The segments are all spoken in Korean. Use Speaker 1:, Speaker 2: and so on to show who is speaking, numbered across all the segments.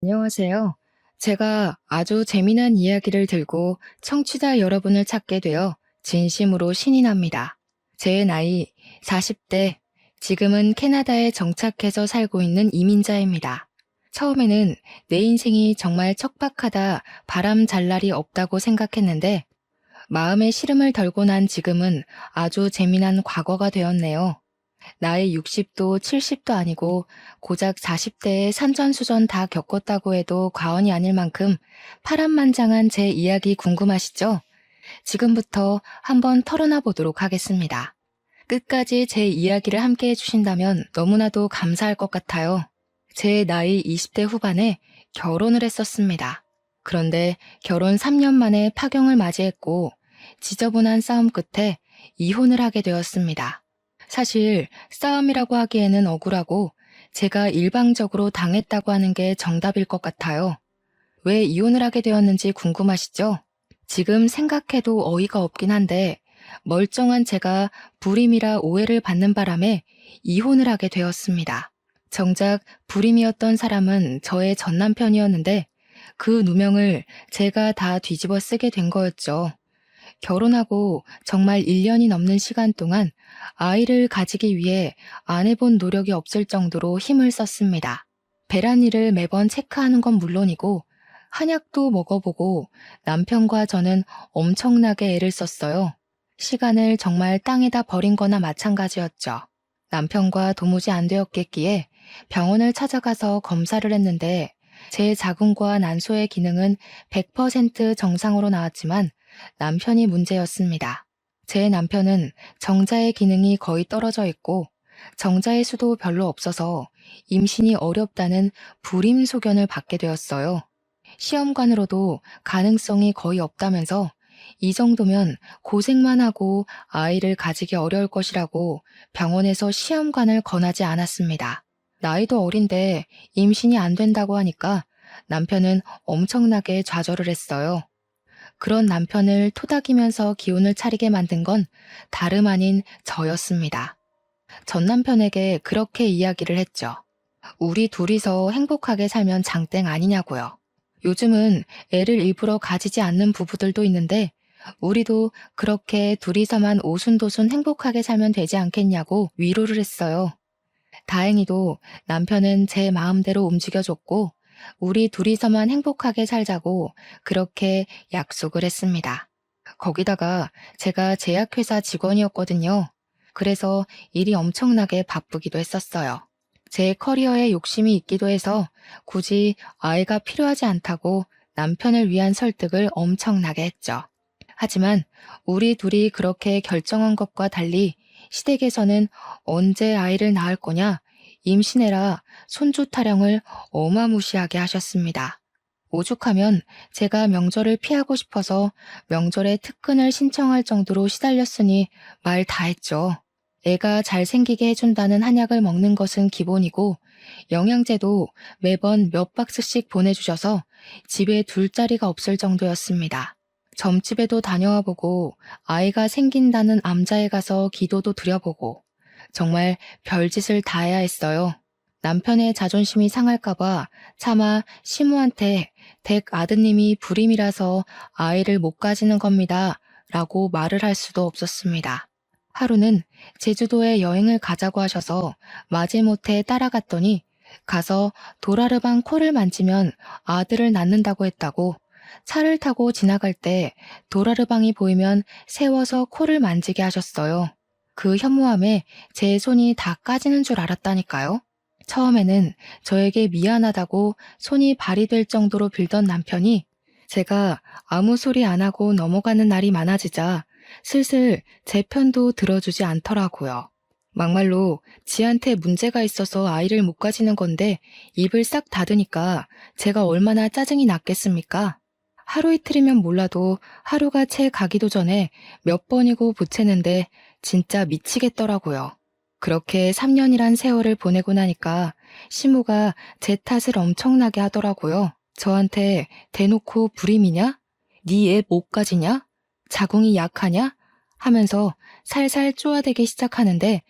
Speaker 1: 안녕하세요. 제가 아주 재미난 이야기를 들고 청취자 여러분을 찾게 되어 진심으로 신이 납니다. 제 나이 40대, 지금은 캐나다에 정착해서 살고 있는 이민자입니다. 처음에는 내 인생이 정말 척박하다, 바람 잘 날이 없다고 생각했는데 마음의 시름을 덜고 난 지금은 아주 재미난 과거가 되었네요. 나이 60도 70도 아니고 고작 40대에 산전수전 다 겪었다고 해도 과언이 아닐 만큼 파란만장한 제 이야기 궁금하시죠? 지금부터 한번 털어놔 보도록 하겠습니다. 끝까지 제 이야기를 함께 해주신다면 너무나도 감사할 것 같아요. 제 나이 20대 후반에 결혼을 했었습니다. 그런데 결혼 3년 만에 파경을 맞이했고 지저분한 싸움 끝에 이혼을 하게 되었습니다. 사실 싸움이라고 하기에는 억울하고 제가 일방적으로 당했다고 하는 게 정답일 것 같아요. 왜 이혼을 하게 되었는지 궁금하시죠? 지금 생각해도 어이가 없긴 한데 멀쩡한 제가 불임이라 오해를 받는 바람에 이혼을 하게 되었습니다. 정작 불임이었던 사람은 저의 전 남편이었는데 그 누명을 제가 다 뒤집어 쓰게 된 거였죠. 결혼하고 정말 1년이 넘는 시간 동안 아이를 가지기 위해 안 해본 노력이 없을 정도로 힘을 썼습니다. 배란일을 매번 체크하는 건 물론이고 한약도 먹어보고 남편과 저는 엄청나게 애를 썼어요. 시간을 정말 땅에다 버린 거나 마찬가지였죠. 남편과 도무지 안 되었겠기에 병원을 찾아가서 검사를 했는데 제 자궁과 난소의 기능은 100% 정상으로 나왔지만 남편이 문제였습니다. 제 남편은 정자의 기능이 거의 떨어져 있고 정자의 수도 별로 없어서 임신이 어렵다는 불임 소견을 받게 되었어요. 시험관으로도 가능성이 거의 없다면서 이 정도면 고생만 하고 아이를 가지기 어려울 것이라고 병원에서 시험관을 권하지 않았습니다. 나이도 어린데 임신이 안 된다고 하니까 남편은 엄청나게 좌절을 했어요. 그런 남편을 토닥이면서 기운을 차리게 만든 건 다름 아닌 저였습니다. 전 남편에게 그렇게 이야기를 했죠. 우리 둘이서 행복하게 살면 장땡 아니냐고요. 요즘은 애를 일부러 가지지 않는 부부들도 있는데 우리도 그렇게 둘이서만 오순도순 행복하게 살면 되지 않겠냐고 위로를 했어요. 다행히도 남편은 제 마음대로 움직여줬고 우리 둘이서만 행복하게 살자고 그렇게 약속을 했습니다. 거기다가 제가 제약회사 직원이었거든요. 그래서 일이 엄청나게 바쁘기도 했었어요. 제 커리어에 욕심이 있기도 해서 굳이 아이가 필요하지 않다고 남편을 위한 설득을 엄청나게 했죠. 하지만 우리 둘이 그렇게 결정한 것과 달리 시댁에서는 언제 아이를 낳을 거냐, 임신해라, 손주 타령을 어마무시하게 하셨습니다. 오죽하면 제가 명절을 피하고 싶어서 명절에 특근을 신청할 정도로 시달렸으니 말 다 했죠. 애가 잘생기게 해준다는 한약을 먹는 것은 기본이고 영양제도 매번 몇 박스씩 보내주셔서 집에 둘 자리가 없을 정도였습니다. 점집에도 다녀와 보고 아이가 생긴다는 암자에 가서 기도도 드려보고 정말 별짓을 다 해야 했어요. 남편의 자존심이 상할까봐 차마 시무한테 댁 아드님이 불임이라서 아이를 못 가지는 겁니다. 라고 말을 할 수도 없었습니다. 하루는 제주도에 여행을 가자고 하셔서 마지못해 따라갔더니 가서 도라르방 코를 만지면 아들을 낳는다고 했다고 차를 타고 지나갈 때 도라르방이 보이면 세워서 코를 만지게 하셨어요. 그 현무암에 제 손이 다 까지는 줄 알았다니까요. 처음에는 저에게 미안하다고 손이 발이 될 정도로 빌던 남편이 제가 아무 소리 안 하고 넘어가는 날이 많아지자 슬슬 제 편도 들어주지 않더라고요. 막말로 지한테 문제가 있어서 아이를 못 가지는 건데 입을 싹 닫으니까 제가 얼마나 짜증이 났겠습니까? 하루 이틀이면 몰라도 하루가 채 가기도 전에 몇 번이고 보채는데 진짜 미치겠더라고요. 그렇게 3년이란 세월을 보내고 나니까 시무가 제 탓을 엄청나게 하더라고요. 저한테 대놓고 불임이냐? 네 애 못 가지냐? 자궁이 약하냐? 하면서 살살 쪼아대기 시작하는데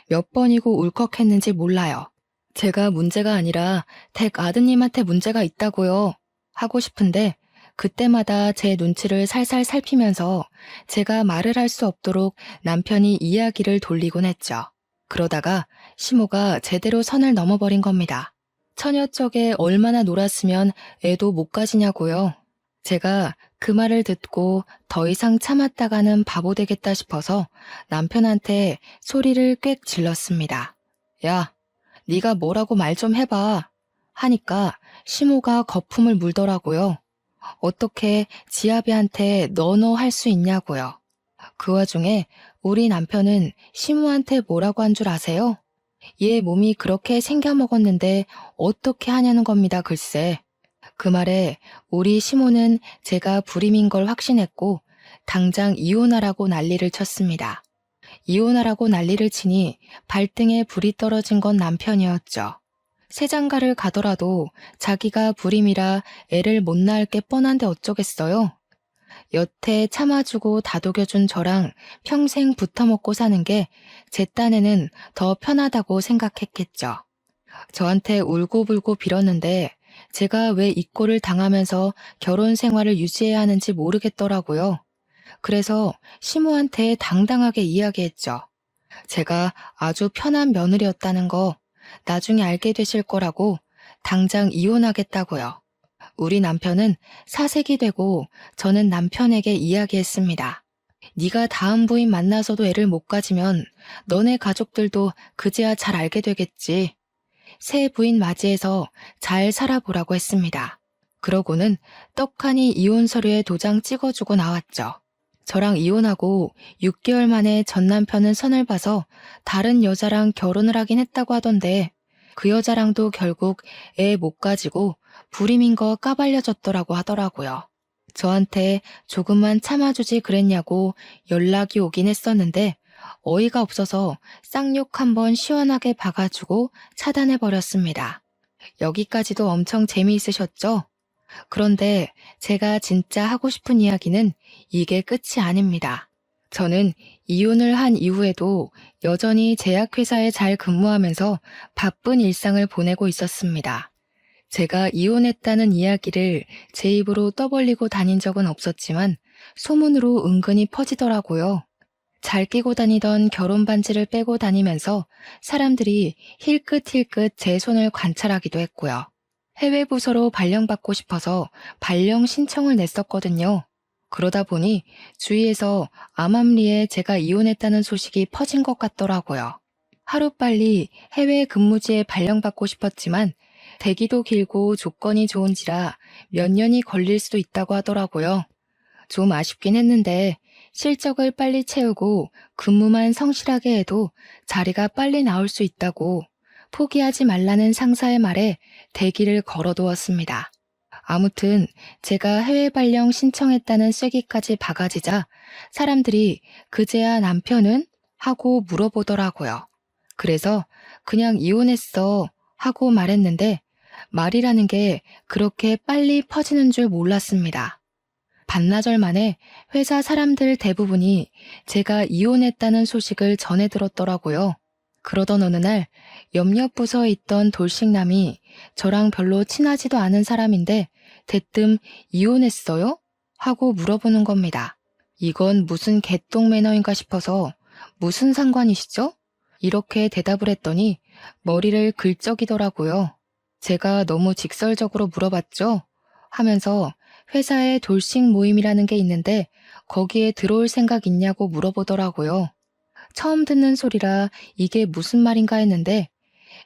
Speaker 1: 몇 번이고 울컥했는지 몰라요. 제가 문제가 아니라 댁 아드님한테 문제가 있다고요. 하고 싶은데 그때마다 제 눈치를 살살 살피면서 제가 말을 할 수 없도록 남편이 이야기를 돌리곤 했죠. 그러다가 시모가 제대로 선을 넘어버린 겁니다. 처녀 쪽에 얼마나 놀았으면 애도 못 가지냐고요. 제가 그 말을 듣고 더 이상 참았다가는 바보 되겠다 싶어서 남편한테 소리를 꽥 질렀습니다. 야, 네가 뭐라고 말 좀 해봐. 하니까 시모가 거품을 물더라고요. 어떻게 지아비한테 너너 할 수 있냐고요. 그 와중에 우리 남편은 시모한테 뭐라고 한 줄 아세요? 얘 몸이 그렇게 생겨먹었는데 어떻게 하냐는 겁니다, 글쎄. 그 말에 우리 시모는 제가 불임인 걸 확신했고 당장 이혼하라고 난리를 쳤습니다. 이혼하라고 난리를 치니 발등에 불이 떨어진 건 남편이었죠. 새장가를 가더라도 자기가 불임이라 애를 못 낳을 게 뻔한데 어쩌겠어요. 여태 참아주고 다독여준 저랑 평생 붙어먹고 사는 게 제 딴에는 더 편하다고 생각했겠죠. 저한테 울고불고 빌었는데 제가 왜 이 꼴을 당하면서 결혼 생활을 유지해야 하는지 모르겠더라고요. 그래서 시모한테 당당하게 이야기했죠. 제가 아주 편한 며느리였다는 거 나중에 알게 되실 거라고 당장 이혼하겠다고요. 우리 남편은 사색이 되고 저는 남편에게 이야기했습니다. 네가 다음 부인 만나서도 애를 못 가지면 너네 가족들도 그제야 잘 알게 되겠지. 새 부인 맞이해서 잘 살아보라고 했습니다. 그러고는 떡하니 이혼 서류에 도장 찍어주고 나왔죠. 저랑 이혼하고 6개월 만에 전 남편은 선을 봐서 다른 여자랑 결혼을 하긴 했다고 하던데 그 여자랑도 결국 애 못 가지고 불임인 거 까발려졌더라고 하더라고요. 저한테 조금만 참아주지 그랬냐고 연락이 오긴 했었는데 어이가 없어서 쌍욕 한번 시원하게 박아주고 차단해버렸습니다. 여기까지도 엄청 재미있으셨죠? 그런데 제가 진짜 하고 싶은 이야기는 이게 끝이 아닙니다. 저는 이혼을 한 이후에도 여전히 제약회사에 잘 근무하면서 바쁜 일상을 보내고 있었습니다. 제가 이혼했다는 이야기를 제 입으로 떠벌리고 다닌 적은 없었지만 소문으로 은근히 퍼지더라고요. 잘 끼고 다니던 결혼 반지를 빼고 다니면서 사람들이 힐끗힐끗 제 손을 관찰하기도 했고요. 해외 부서로 발령받고 싶어서 발령 신청을 냈었거든요. 그러다 보니 주위에서 암암리에 제가 이혼했다는 소식이 퍼진 것 같더라고요. 하루빨리 해외 근무지에 발령받고 싶었지만 대기도 길고 조건이 좋은지라 몇 년이 걸릴 수도 있다고 하더라고요. 좀 아쉽긴 했는데 실적을 빨리 채우고 근무만 성실하게 해도 자리가 빨리 나올 수 있다고 포기하지 말라는 상사의 말에 대기를 걸어두었습니다. 아무튼 제가 해외 발령 신청했다는 쐐기까지 박아지자 사람들이 그제야 남편은? 하고 물어보더라고요. 그래서 그냥 이혼했어 하고 말했는데 말이라는 게 그렇게 빨리 퍼지는 줄 몰랐습니다. 반나절 만에 회사 사람들 대부분이 제가 이혼했다는 소식을 전해 들었더라고요. 그러던 어느 날 옆옆 부서에 있던 돌싱남이 저랑 별로 친하지도 않은 사람인데 대뜸 이혼했어요? 하고 물어보는 겁니다. 이건 무슨 개똥 매너인가 싶어서 무슨 상관이시죠? 이렇게 대답을 했더니 머리를 긁적이더라고요. 제가 너무 직설적으로 물어봤죠? 하면서 회사에 돌싱 모임이라는 게 있는데 거기에 들어올 생각 있냐고 물어보더라고요. 처음 듣는 소리라 이게 무슨 말인가 했는데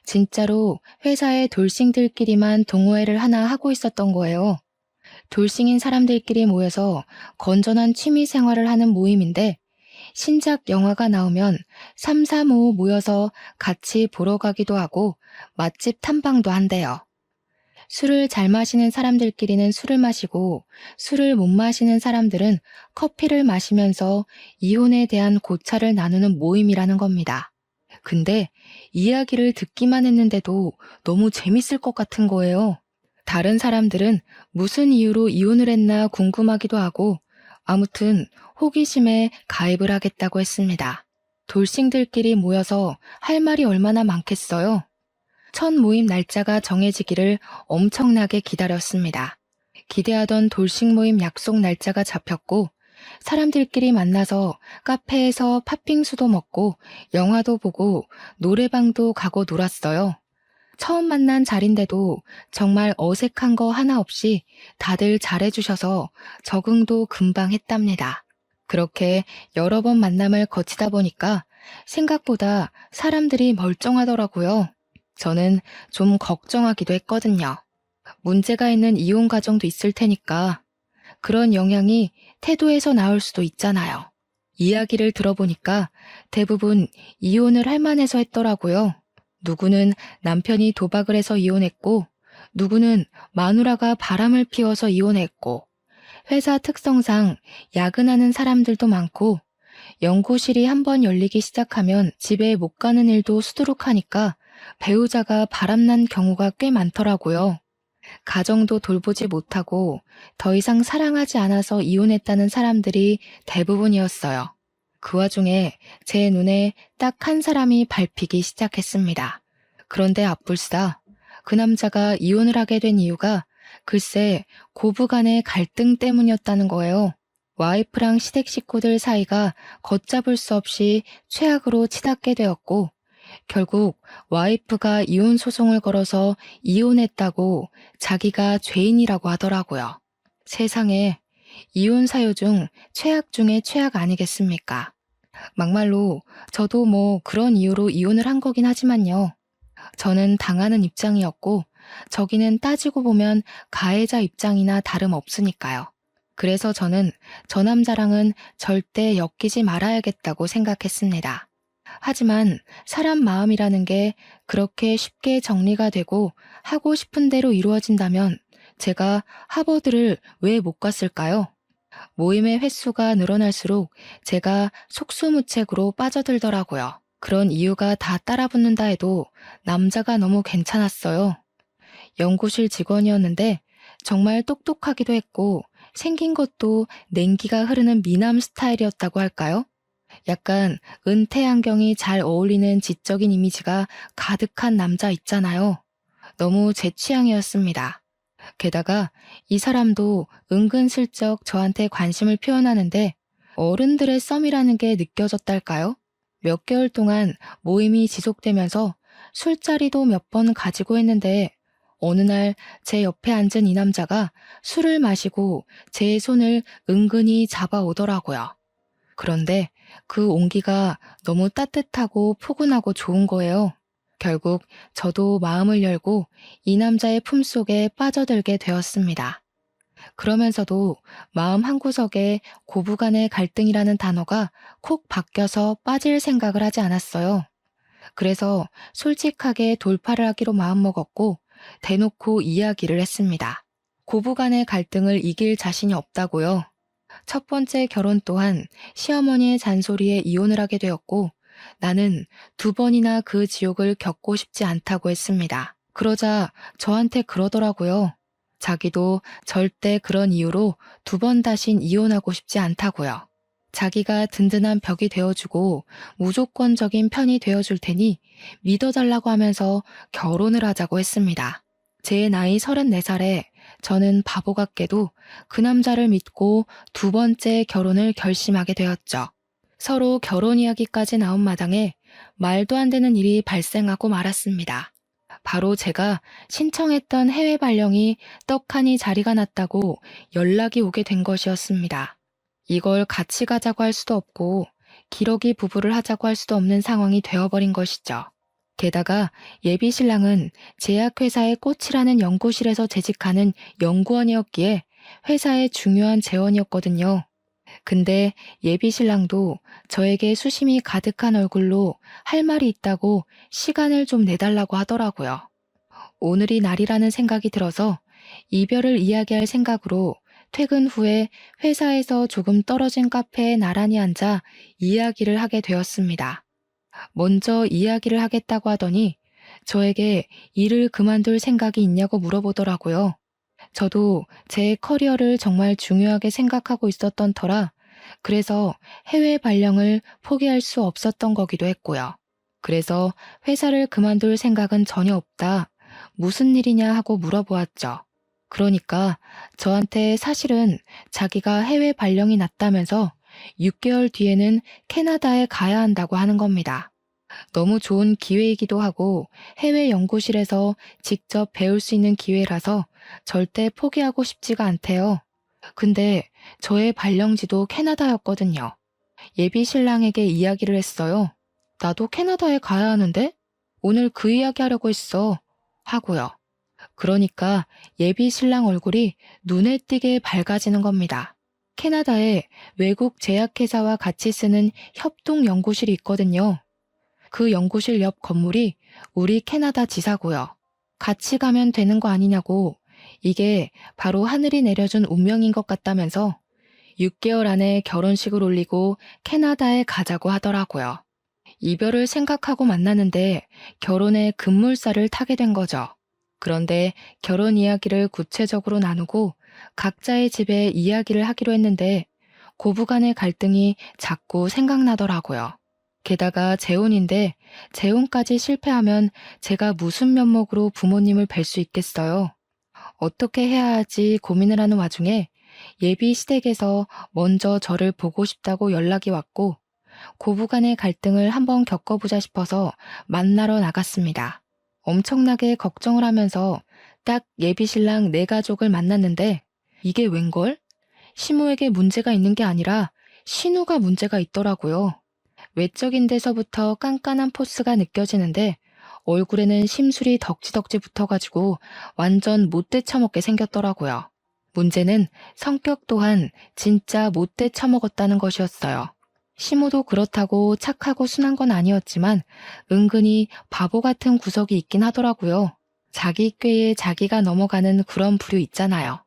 Speaker 1: 진짜로 회사에 돌싱들끼리만 동호회를 하나 하고 있었던 거예요. 돌싱인 사람들끼리 모여서 건전한 취미 생활을 하는 모임인데 신작 영화가 나오면 3, 4, 5 모여서 같이 보러 가기도 하고 맛집 탐방도 한대요. 술을 잘 마시는 사람들끼리는 술을 마시고 술을 못 마시는 사람들은 커피를 마시면서 이혼에 대한 고찰을 나누는 모임이라는 겁니다. 근데 이야기를 듣기만 했는데도 너무 재밌을 것 같은 거예요. 다른 사람들은 무슨 이유로 이혼을 했나 궁금하기도 하고 아무튼 호기심에 가입을 하겠다고 했습니다. 돌싱들끼리 모여서 할 말이 얼마나 많겠어요? 첫 모임 날짜가 정해지기를 엄청나게 기다렸습니다. 기대하던 돌식 모임 약속 날짜가 잡혔고 사람들끼리 만나서 카페에서 팥빙수도 먹고 영화도 보고 노래방도 가고 놀았어요. 처음 만난 자리인데도 정말 어색한 거 하나 없이 다들 잘해주셔서 적응도 금방 했답니다. 그렇게 여러 번 만남을 거치다 보니까 생각보다 사람들이 멀쩡하더라고요. 저는 좀 걱정하기도 했거든요. 문제가 있는 이혼 가정도 있을 테니까 그런 영향이 태도에서 나올 수도 있잖아요. 이야기를 들어보니까 대부분 이혼을 할 만해서 했더라고요. 누구는 남편이 도박을 해서 이혼했고, 누구는 마누라가 바람을 피워서 이혼했고, 회사 특성상 야근하는 사람들도 많고, 연구실이 한번 열리기 시작하면 집에 못 가는 일도 수두룩하니까 배우자가 바람난 경우가 꽤 많더라고요. 가정도 돌보지 못하고 더 이상 사랑하지 않아서 이혼했다는 사람들이 대부분이었어요. 그 와중에 제 눈에 딱 한 사람이 밟히기 시작했습니다. 그런데 앞불싸 그 남자가 이혼을 하게 된 이유가 글쎄 고부간의 갈등 때문이었다는 거예요. 와이프랑 시댁 식구들 사이가 걷잡을 수 없이 최악으로 치닫게 되었고 결국 와이프가 이혼 소송을 걸어서 이혼했다고 자기가 죄인이라고 하더라고요. 세상에 이혼 사유 중 최악 중에 최악 아니겠습니까? 막말로 저도 뭐 그런 이유로 이혼을 한 거긴 하지만요. 저는 당하는 입장이었고 저기는 따지고 보면 가해자 입장이나 다름없으니까요. 그래서 저는 저 남자랑은 절대 엮이지 말아야겠다고 생각했습니다. 하지만 사람 마음이라는 게 그렇게 쉽게 정리가 되고 하고 싶은 대로 이루어진다면 제가 하버드를 왜 못 갔을까요? 모임의 횟수가 늘어날수록 제가 속수무책으로 빠져들더라고요. 그런 이유가 다 따라붙는다 해도 남자가 너무 괜찮았어요. 연구실 직원이었는데 정말 똑똑하기도 했고 생긴 것도 냉기가 흐르는 미남 스타일이었다고 할까요? 약간 은퇴 안경이 잘 어울리는 지적인 이미지가 가득한 남자 있잖아요. 너무 제 취향이었습니다. 게다가 이 사람도 은근슬쩍 저한테 관심을 표현하는데 어른들의 썸이라는 게 느껴졌달까요? 몇 개월 동안 모임이 지속되면서 술자리도 몇 번 가지고 했는데 어느 날 제 옆에 앉은 이 남자가 술을 마시고 제 손을 은근히 잡아오더라고요. 그런데 그 온기가 너무 따뜻하고 포근하고 좋은 거예요. 결국 저도 마음을 열고 이 남자의 품속에 빠져들게 되었습니다. 그러면서도 마음 한구석에 고부간의 갈등이라는 단어가 콕 박혀서 빠질 생각을 하지 않았어요. 그래서 솔직하게 돌파를 하기로 마음먹었고 대놓고 이야기를 했습니다. 고부간의 갈등을 이길 자신이 없다고요. 첫 번째 결혼 또한 시어머니의 잔소리에 이혼을 하게 되었고 나는 두 번이나 그 지옥을 겪고 싶지 않다고 했습니다. 그러자 저한테 그러더라고요. 자기도 절대 그런 이유로 두 번 다신 이혼하고 싶지 않다고요. 자기가 든든한 벽이 되어주고 무조건적인 편이 되어줄 테니 믿어달라고 하면서 결혼을 하자고 했습니다. 제 나이 34살에 저는 바보 같게도 그 남자를 믿고 두 번째 결혼을 결심하게 되었죠. 서로 결혼 이야기까지 나온 마당에 말도 안 되는 일이 발생하고 말았습니다. 바로 제가 신청했던 해외 발령이 떡하니 자리가 났다고 연락이 오게 된 것이었습니다. 이걸 같이 가자고 할 수도 없고 기러기 부부를 하자고 할 수도 없는 상황이 되어버린 것이죠. 게다가 예비 신랑은 제약회사의 꽃이라는 연구실에서 재직하는 연구원이었기에 회사의 중요한 재원이었거든요. 근데 예비 신랑도 저에게 수심이 가득한 얼굴로 할 말이 있다고 시간을 좀 내달라고 하더라고요. 오늘이 날이라는 생각이 들어서 이별을 이야기할 생각으로 퇴근 후에 회사에서 조금 떨어진 카페에 나란히 앉아 이야기를 하게 되었습니다. 먼저 이야기를 하겠다고 하더니 저에게 일을 그만둘 생각이 있냐고 물어보더라고요. 저도 제 커리어를 정말 중요하게 생각하고 있었던 터라 그래서 해외 발령을 포기할 수 없었던 거기도 했고요. 그래서 회사를 그만둘 생각은 전혀 없다. 무슨 일이냐 하고 물어보았죠. 그러니까 저한테 사실은 자기가 해외 발령이 났다면서 6개월 뒤에는 캐나다에 가야 한다고 하는 겁니다. 너무 좋은 기회이기도 하고 해외 연구실에서 직접 배울 수 있는 기회라서 절대 포기하고 싶지가 않대요. 근데 저의 발령지도 캐나다였거든요. 예비 신랑에게 이야기를 했어요. 나도 캐나다에 가야 하는데? 오늘 그 이야기 하려고 했어. 하고요. 그러니까 예비 신랑 얼굴이 눈에 띄게 밝아지는 겁니다. 캐나다에 외국 제약회사와 같이 쓰는 협동 연구실이 있거든요. 그 연구실 옆 건물이 우리 캐나다 지사고요. 같이 가면 되는 거 아니냐고, 이게 바로 하늘이 내려준 운명인 것 같다면서 6개월 안에 결혼식을 올리고 캐나다에 가자고 하더라고요. 이별을 생각하고 만나는데 결혼의 급물살을 타게 된 거죠. 그런데 결혼 이야기를 구체적으로 나누고 각자의 집에 이야기를 하기로 했는데 고부간의 갈등이 자꾸 생각나더라고요. 게다가 재혼인데 재혼까지 실패하면 제가 무슨 면목으로 부모님을 뵐 수 있겠어요. 어떻게 해야 하지 고민을 하는 와중에 예비 시댁에서 먼저 저를 보고 싶다고 연락이 왔고 고부간의 갈등을 한번 겪어보자 싶어서 만나러 나갔습니다. 엄청나게 걱정을 하면서 딱 예비 신랑 네 가족을 만났는데 이게 웬걸? 시모에게 문제가 있는 게 아니라 신우가 문제가 있더라고요. 외적인 데서부터 깐깐한 포스가 느껴지는데 얼굴에는 심술이 덕지덕지 붙어가지고 완전 못돼 처먹게 생겼더라고요. 문제는 성격 또한 진짜 못돼 처먹었다는 것이었어요. 시모도 그렇다고 착하고 순한 건 아니었지만 은근히 바보 같은 구석이 있긴 하더라고요. 자기 꾀에 자기가 넘어가는 그런 부류 있잖아요.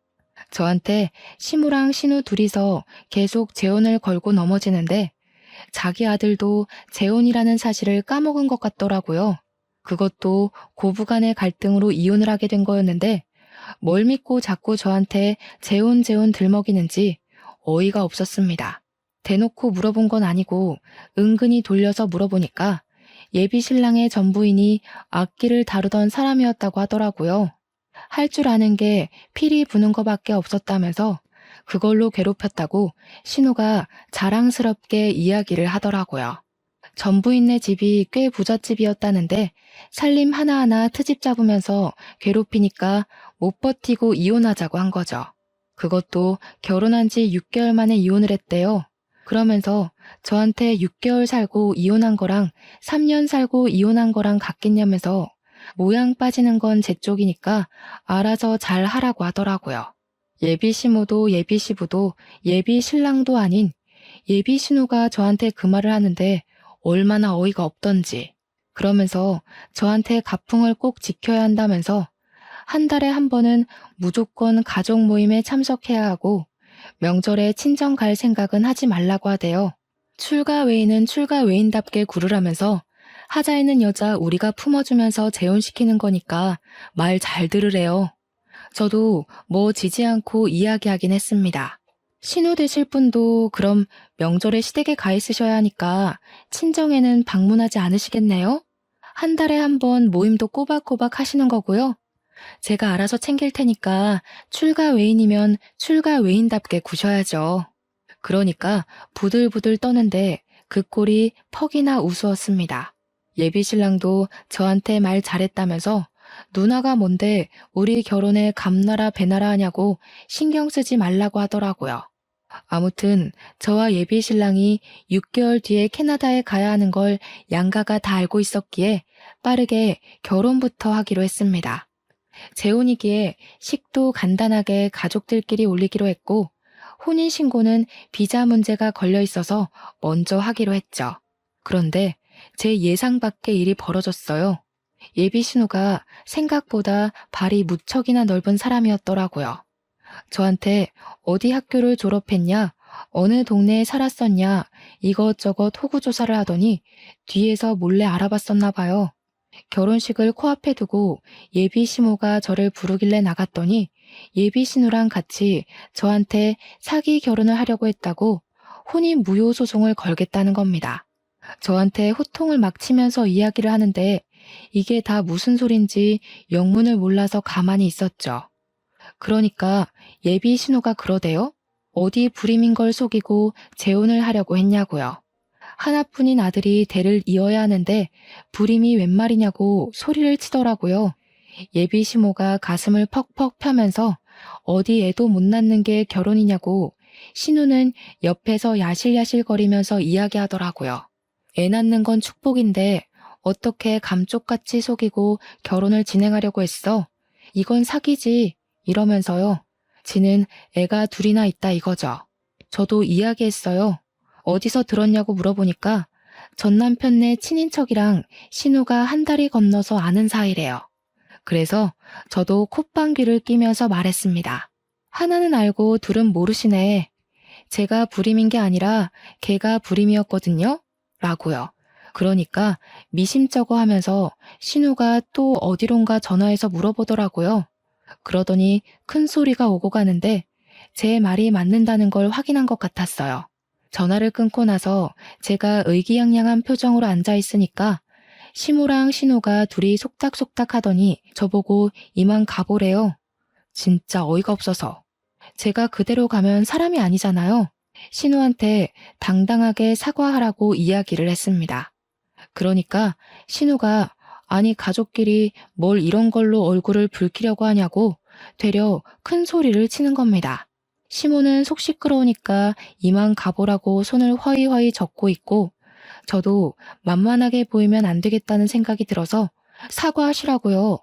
Speaker 1: 저한테 시모랑 신우 둘이서 계속 재혼을 걸고 넘어지는데 자기 아들도 재혼이라는 사실을 까먹은 것 같더라고요. 그것도 고부간의 갈등으로 이혼을 하게 된 거였는데 뭘 믿고 자꾸 저한테 재혼 들먹이는지 어이가 없었습니다. 대놓고 물어본 건 아니고 은근히 돌려서 물어보니까 예비 신랑의 전부인이 악기를 다루던 사람이었다고 하더라고요. 할 줄 아는 게 피리 부는 거밖에 없었다면서 그걸로 괴롭혔다고 신우가 자랑스럽게 이야기를 하더라고요. 전부인네 집이 꽤 부잣집이었다는데 살림 하나하나 트집 잡으면서 괴롭히니까 못 버티고 이혼하자고 한 거죠. 그것도 결혼한 지 6개월 만에 이혼을 했대요. 그러면서 저한테 6개월 살고 이혼한 거랑 3년 살고 이혼한 거랑 같겠냐면서 모양 빠지는 건 제 쪽이니까 알아서 잘 하라고 하더라고요. 예비 시모도 예비 시부도 예비 신랑도 아닌 예비 신우가 저한테 그 말을 하는데 얼마나 어이가 없던지. 그러면서 저한테 가풍을 꼭 지켜야 한다면서 한 달에 한 번은 무조건 가족 모임에 참석해야 하고 명절에 친정 갈 생각은 하지 말라고 하대요. 출가 외인은 출가 외인답게 굴으라면서 하자 있는 여자 우리가 품어주면서 재혼시키는 거니까 말 잘 들으래요. 저도 뭐 지지 않고 이야기하긴 했습니다. 신우 되실 분도 그럼 명절에 시댁에 가 있으셔야 하니까 친정에는 방문하지 않으시겠네요? 한 달에 한 번 모임도 꼬박꼬박 하시는 거고요. 제가 알아서 챙길 테니까 출가 외인이면 출가 외인답게 구셔야죠. 그러니까 부들부들 떠는데 그 꼴이 퍽이나 우스웠습니다. 예비 신랑도 저한테 말 잘했다면서 누나가 뭔데 우리 결혼에 감나라 배나라 하냐고 신경 쓰지 말라고 하더라고요. 아무튼 저와 예비 신랑이 6개월 뒤에 캐나다에 가야 하는 걸 양가가 다 알고 있었기에 빠르게 결혼부터 하기로 했습니다. 재혼이기에 식도 간단하게 가족들끼리 올리기로 했고 혼인신고는 비자 문제가 걸려 있어서 먼저 하기로 했죠. 그런데 제 예상 밖의 일이 벌어졌어요. 예비 신우가 생각보다 발이 무척이나 넓은 사람이었더라고요. 저한테 어디 학교를 졸업했냐, 어느 동네에 살았었냐 이것저것 호구조사를 하더니 뒤에서 몰래 알아봤었나 봐요. 결혼식을 코앞에 두고 예비 시모가 저를 부르길래 나갔더니 예비 신우랑 같이 저한테 사기 결혼을 하려고 했다고 혼인 무효 소송을 걸겠다는 겁니다. 저한테 호통을 막 치면서 이야기를 하는데 이게 다 무슨 소린지 영문을 몰라서 가만히 있었죠. 그러니까 예비 신우가 그러대요? 어디 불임인 걸 속이고 재혼을 하려고 했냐고요. 하나뿐인 아들이 대를 이어야 하는데 불임이 웬 말이냐고 소리를 치더라고요. 예비 시모가 가슴을 퍽퍽 펴면서 어디 애도 못 낳는 게 결혼이냐고 신우는 옆에서 야실야실거리면서 이야기하더라고요. 애 낳는 건 축복인데 어떻게 감쪽같이 속이고 결혼을 진행하려고 했어? 이건 사기지. 이러면서요. 지는 애가 둘이나 있다 이거죠. 저도 이야기했어요. 어디서 들었냐고 물어보니까 전 남편네 친인척이랑 신우가 한 달이 건너서 아는 사이래요. 그래서 저도 콧방귀를 끼면서 말했습니다. 하나는 알고 둘은 모르시네. 제가 불임인 게 아니라 걔가 불임이었거든요. 라고요. 그러니까 미심쩍어 하면서 신우가 또 어디론가 전화해서 물어보더라고요. 그러더니 큰 소리가 오고 가는데 제 말이 맞는다는 걸 확인한 것 같았어요. 전화를 끊고 나서 제가 의기양양한 표정으로 앉아 있으니까 시모랑 신우가 둘이 속닥속닥 하더니 저보고 이만 가보래요. 진짜 어이가 없어서. 제가 그대로 가면 사람이 아니잖아요. 신우한테 당당하게 사과하라고 이야기를 했습니다. 그러니까 신우가 아니 가족끼리 뭘 이런 걸로 얼굴을 붉히려고 하냐고 되려 큰 소리를 치는 겁니다. 시모는 속 시끄러우니까 이만 가보라고 손을 허이허이 젓고 있고 저도 만만하게 보이면 안 되겠다는 생각이 들어서 사과하시라고요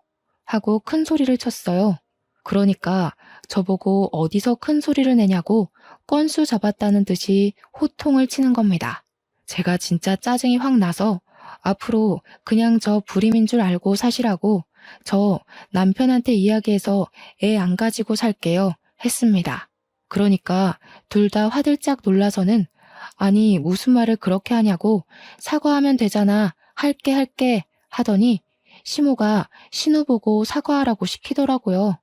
Speaker 1: 하고 큰 소리를 쳤어요. 그러니까 저보고 어디서 큰 소리를 내냐고 건수 잡았다는 듯이 호통을 치는 겁니다. 제가 진짜 짜증이 확 나서 앞으로 그냥 저 불임인 줄 알고 사시라고 저 남편한테 이야기해서 애 안 가지고 살게요 했습니다. 그러니까 둘 다 화들짝 놀라서는 아니 무슨 말을 그렇게 하냐고 사과하면 되잖아 할게 하더니 시모가 신우 보고 사과하라고 시키더라고요.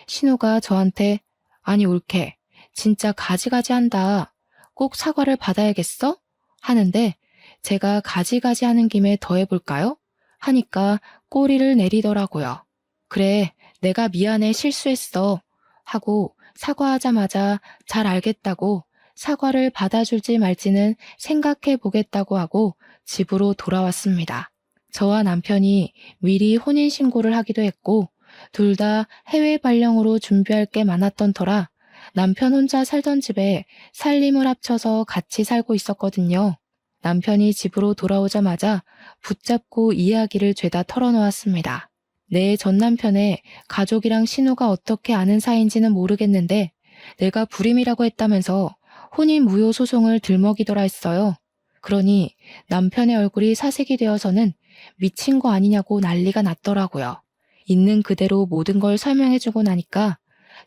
Speaker 1: 신우가 저한테 아니 옳게 진짜 가지가지 한다. 꼭 사과를 받아야겠어? 하는데 제가 가지가지 하는 김에 더 해볼까요? 하니까 꼬리를 내리더라고요. 그래 내가 미안해 실수했어 하고 사과하자마자 잘 알겠다고 사과를 받아줄지 말지는 생각해 보겠다고 하고 집으로 돌아왔습니다. 저와 남편이 미리 혼인신고를 하기도 했고 둘 다 해외 발령으로 준비할 게 많았던 터라 남편 혼자 살던 집에 살림을 합쳐서 같이 살고 있었거든요. 남편이 집으로 돌아오자마자 붙잡고 이야기를 죄다 털어놓았습니다. 내 전 남편의 가족이랑 신우가 어떻게 아는 사이인지는 모르겠는데 내가 불임이라고 했다면서 혼인 무효 소송을 들먹이더라 했어요. 그러니 남편의 얼굴이 사색이 되어서는 미친 거 아니냐고 난리가 났더라고요. 있는 그대로 모든 걸 설명해주고 나니까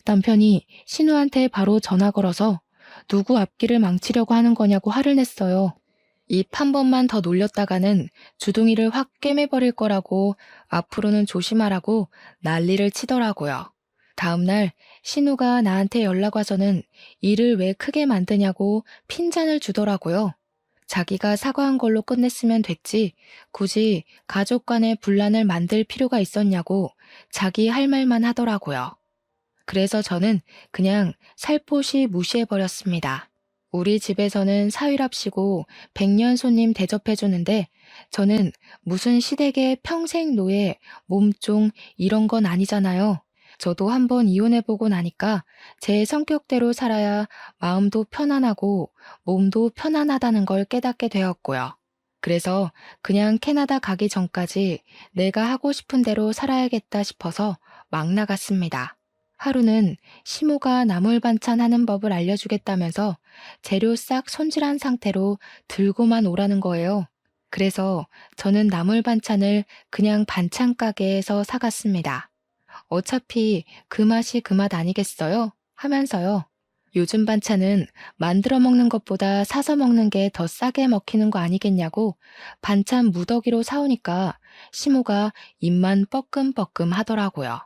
Speaker 1: 남편이 신우한테 바로 전화 걸어서 누구 앞길을 망치려고 하는 거냐고 화를 냈어요. 입 한 번만 더 놀렸다가는 주둥이를 확 꿰매버릴 거라고 앞으로는 조심하라고 난리를 치더라고요. 다음날 신우가 나한테 연락 와서는 일을 왜 크게 만드냐고 핀잔을 주더라고요. 자기가 사과한 걸로 끝냈으면 됐지 굳이 가족 간의 분란을 만들 필요가 있었냐고 자기 할 말만 하더라고요. 그래서 저는 그냥 살포시 무시해버렸습니다. 우리 집에서는 사위랍시고 100년 손님 대접해주는데 저는 무슨 시댁의 평생 노예, 몸종 이런 건 아니잖아요. 저도 한번 이혼해보고 나니까 제 성격대로 살아야 마음도 편안하고 몸도 편안하다는 걸 깨닫게 되었고요. 그래서 그냥 캐나다 가기 전까지 내가 하고 싶은 대로 살아야겠다 싶어서 막 나갔습니다. 하루는 시모가 나물 반찬 하는 법을 알려주겠다면서 재료 싹 손질한 상태로 들고만 오라는 거예요. 그래서 저는 나물 반찬을 그냥 반찬 가게에서 사갔습니다. 어차피 그 맛이 그 맛 아니겠어요? 하면서요. 요즘 반찬은 만들어 먹는 것보다 사서 먹는 게 더 싸게 먹히는 거 아니겠냐고 반찬 무더기로 사오니까 시모가 입만 뻐끔뻐끔 하더라고요.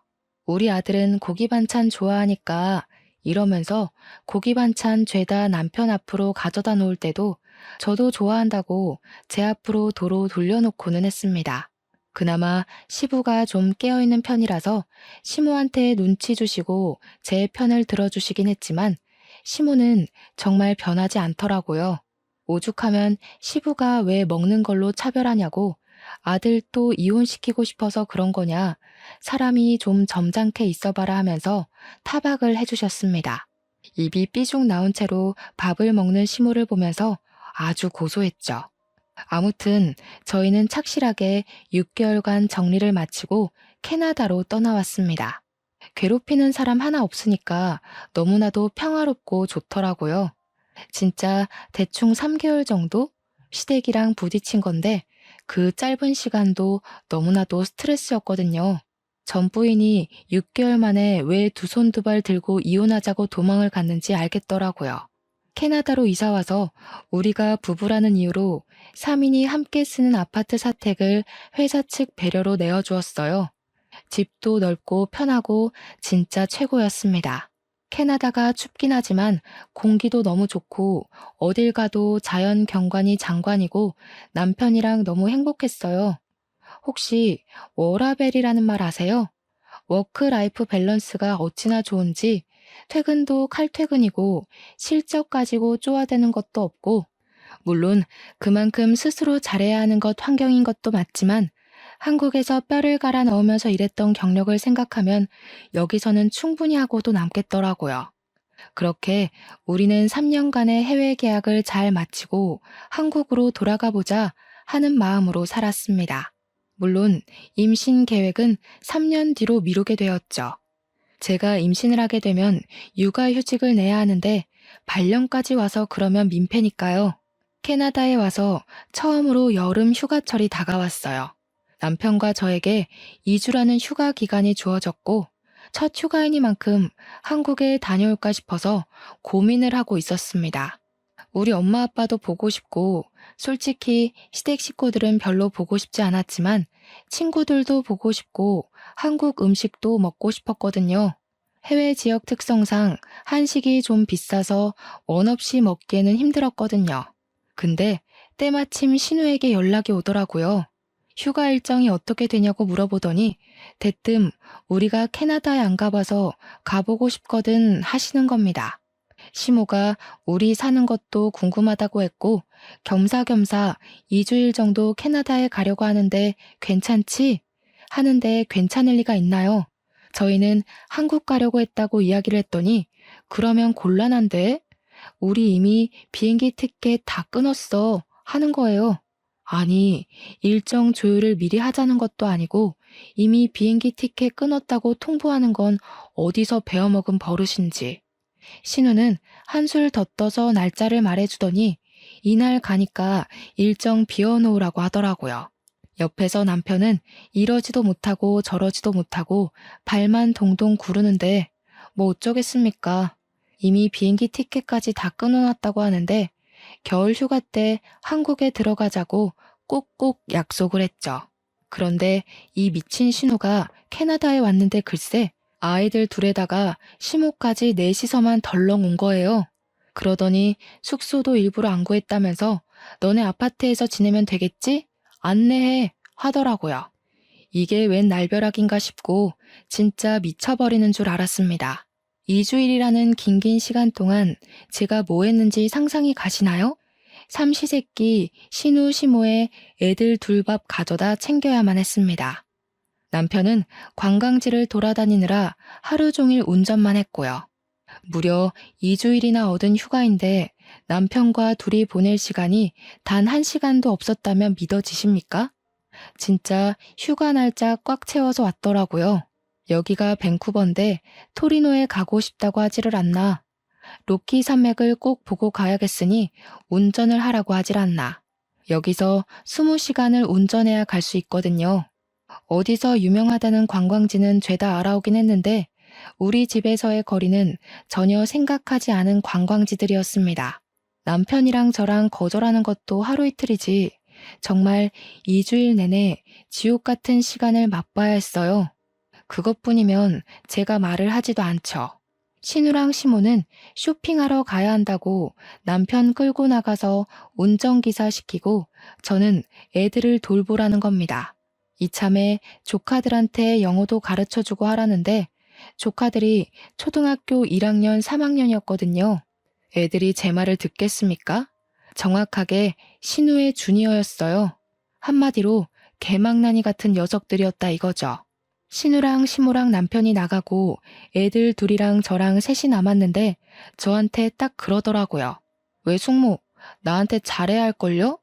Speaker 1: 우리 아들은 고기 반찬 좋아하니까 이러면서 고기 반찬 죄다 남편 앞으로 가져다 놓을 때도 저도 좋아한다고 제 앞으로 도로 돌려놓고는 했습니다. 그나마 시부가 좀 깨어있는 편이라서 시모한테 눈치 주시고 제 편을 들어주시긴 했지만 시모는 정말 변하지 않더라고요. 오죽하면 시부가 왜 먹는 걸로 차별하냐고 아들 또 이혼시키고 싶어서 그런 거냐, 사람이 좀 점잖게 있어봐라 하면서 타박을 해주셨습니다. 입이 삐죽 나온 채로 밥을 먹는 시모를 보면서 아주 고소했죠. 아무튼 저희는 착실하게 6개월간 정리를 마치고 캐나다로 떠나왔습니다. 괴롭히는 사람 하나 없으니까 너무나도 평화롭고 좋더라고요. 진짜 대충 3개월 정도 시댁이랑 부딪힌 건데 그 짧은 시간도 너무나도 스트레스였거든요. 전 부인이 6개월 만에 왜 두 손 두 발 들고 이혼하자고 도망을 갔는지 알겠더라고요. 캐나다로 이사와서 우리가 부부라는 이유로 3인이 함께 쓰는 아파트 사택을 회사 측 배려로 내어주었어요. 집도 넓고 편하고 진짜 최고였습니다. 캐나다가 춥긴 하지만 공기도 너무 좋고 어딜 가도 자연 경관이 장관이고 남편이랑 너무 행복했어요. 혹시 워라벨이라는 말 아세요? 워크라이프 밸런스가 어찌나 좋은지 퇴근도 칼퇴근이고 실적 가지고 쪼아대는 것도 없고, 물론 그만큼 스스로 잘해야 하는 것 환경인 것도 맞지만 한국에서 뼈를 갈아 넣으면서 일했던 경력을 생각하면 여기서는 충분히 하고도 남겠더라고요. 그렇게 우리는 3년간의 해외 계약을 잘 마치고 한국으로 돌아가 보자 하는 마음으로 살았습니다. 물론 임신 계획은 3년 뒤로 미루게 되었죠. 제가 임신을 하게 되면 육아휴직을 내야 하는데 발령까지 와서 그러면 민폐니까요. 캐나다에 와서 처음으로 여름 휴가철이 다가왔어요. 남편과 저에게 2주라는 휴가 기간이 주어졌고 첫 휴가이니만큼 한국에 다녀올까 싶어서 고민을 하고 있었습니다. 우리 엄마 아빠도 보고 싶고 솔직히 시댁 식구들은 별로 보고 싶지 않았지만 친구들도 보고 싶고 한국 음식도 먹고 싶었거든요. 해외 지역 특성상 한식이 좀 비싸서 원 없이 먹기에는 힘들었거든요. 근데 때마침 신우에게 연락이 오더라고요. 휴가 일정이 어떻게 되냐고 물어보더니 대뜸 우리가 캐나다에 안 가봐서 가보고 싶거든 하시는 겁니다. 시모가 우리 사는 것도 궁금하다고 했고 겸사겸사 2주일 정도 캐나다에 가려고 하는데 괜찮지? 하는데 괜찮을 리가 있나요? 저희는 한국 가려고 했다고 이야기를 했더니 그러면 곤란한데? 우리 이미 비행기 티켓 다 끊었어 하는 거예요. 아니, 일정 조율을 미리 하자는 것도 아니고 이미 비행기 티켓 끊었다고 통보하는 건 어디서 배워먹은 버릇인지. 신우는 한술 더 떠서 날짜를 말해주더니 이날 가니까 일정 비워놓으라고 하더라고요. 옆에서 남편은 이러지도 못하고 저러지도 못하고 발만 동동 구르는데 뭐 어쩌겠습니까? 이미 비행기 티켓까지 다 끊어놨다고 하는데 겨울 휴가 때 한국에 들어가자고 꼭꼭 약속을 했죠. 그런데 이 미친 신우가 캐나다에 왔는데 글쎄 아이들 둘에다가 시모까지 넷이서만 덜렁 온 거예요. 그러더니 숙소도 일부러 안 구했다면서 너네 아파트에서 지내면 되겠지? 안내해 하더라고요. 이게 웬 날벼락인가 싶고 진짜 미쳐버리는 줄 알았습니다. 2주일이라는 긴긴 시간 동안 제가 뭐 했는지 상상이 가시나요? 삼시세끼 신우 시모의 애들 둘 밥 가져다 챙겨야만 했습니다. 남편은 관광지를 돌아다니느라 하루 종일 운전만 했고요. 무려 2주일이나 얻은 휴가인데 남편과 둘이 보낼 시간이 단 1시간도 없었다면 믿어지십니까? 진짜 휴가 날짜 꽉 채워서 왔더라고요. 여기가 밴쿠버인데 토리노에 가고 싶다고 하지를 않나. 로키 산맥을 꼭 보고 가야겠으니 운전을 하라고 하질 않나. 여기서 20시간을 운전해야 갈 수 있거든요. 어디서 유명하다는 관광지는 죄다 알아오긴 했는데 우리 집에서의 거리는 전혀 생각하지 않은 관광지들이었습니다. 남편이랑 저랑 거절하는 것도 하루 이틀이지 정말 2주일 내내 지옥 같은 시간을 맛봐야 했어요. 그것뿐이면 제가 말을 하지도 않죠. 신우랑 시모는 쇼핑하러 가야 한다고 남편 끌고 나가서 운전기사 시키고 저는 애들을 돌보라는 겁니다. 이참에 조카들한테 영어도 가르쳐주고 하라는데 조카들이 초등학교 1학년, 3학년이었거든요. 애들이 제 말을 듣겠습니까? 정확하게 신우의 주니어였어요. 한마디로 개망나니 같은 녀석들이었다 이거죠. 신우랑 시모랑 남편이 나가고 애들 둘이랑 저랑 셋이 남았는데 저한테 딱 그러더라고요. 왜 숙모, 나한테 잘해야 할걸요?